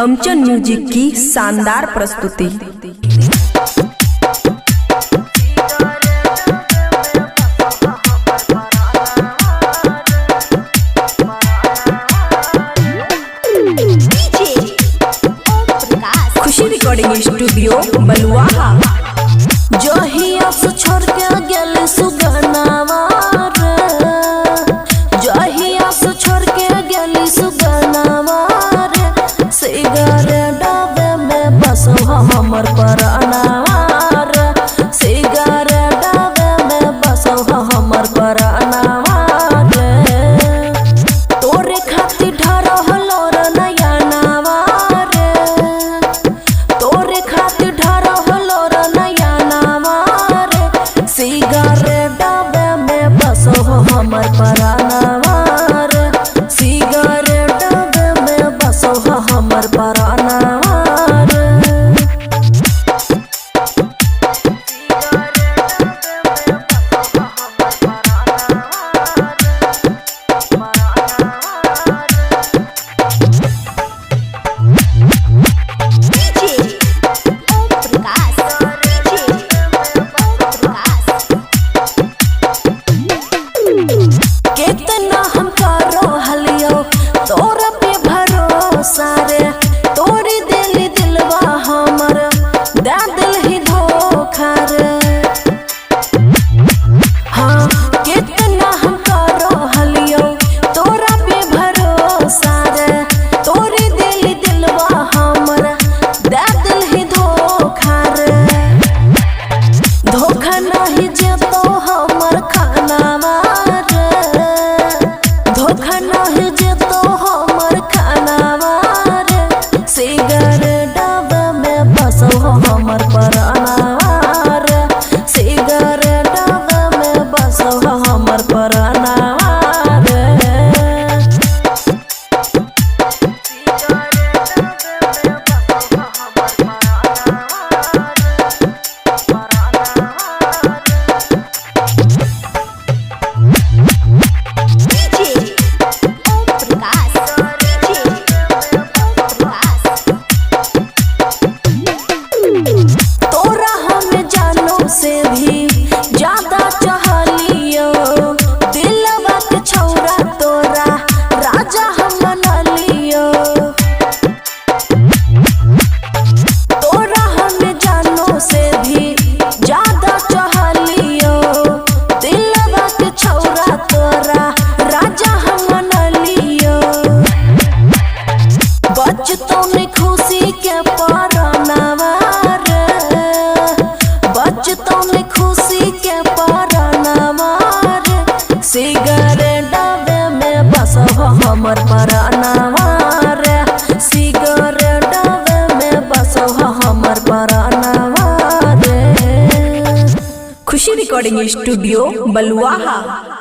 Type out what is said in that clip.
अमचन music की शानदार प्रस्तुति। खुशी रिकॉर्डिंग स्टूडियो बलुआहा। जो ही आस छोड़ के गेल सुगनावा रे, जो ही आस छोड़ के गेल सुगनावा रे, सिगरेट डब्बे में बसो हमर परानावा रे, सिगरेट डब्बे में बसो हमर परानावा रे। तोरे खातिर ढरहलो रे नया नावा रे, तोरे खातिर ढरहलो रे नया नावा रे, सिगरेट डब्बे में बसो हमर परानावा रे, सिगरेट डब्बे में बसो हमर परानावा रे। कितना हम करो हलियो तोरा पे भरोसा रे, तोरी दिल दिलवा हमर दे दिल ही धोखा रे। हाँ कितना हम करो हलियो तोरा पे भरोसा रे, तोरी दिल दिलवा हमर दे दिल ही धोखा रे। धोखा नहीं जेतो हमर खानावा रे, धोखा नहीं जेतो हमर खानावा रे, सिगरेट डब्बे में बसो हमर परानावा रे, सिगरेट डब्बे में बसो हमर परानावा रे। तोरा हमें जानो से भी ज्यादा चाहलियो, दिलवा के छौरा तोरा राजा हम बना लियो। तोरा हमें जानो से भी ज्यादा चाहलियो, दिलवा के छौरा तोरा राजा हम बना लियो। बचतों में खुशी के परानावा रे, बचतों में खुशी के परानावा रे, सिगरेट डब्बे में बसो हमर परानावा रे, सिगरेट डब्बे में बसो हमर परानावा रे। खुशी रिकॉर्डिंग स्टूडियो बलुआहा।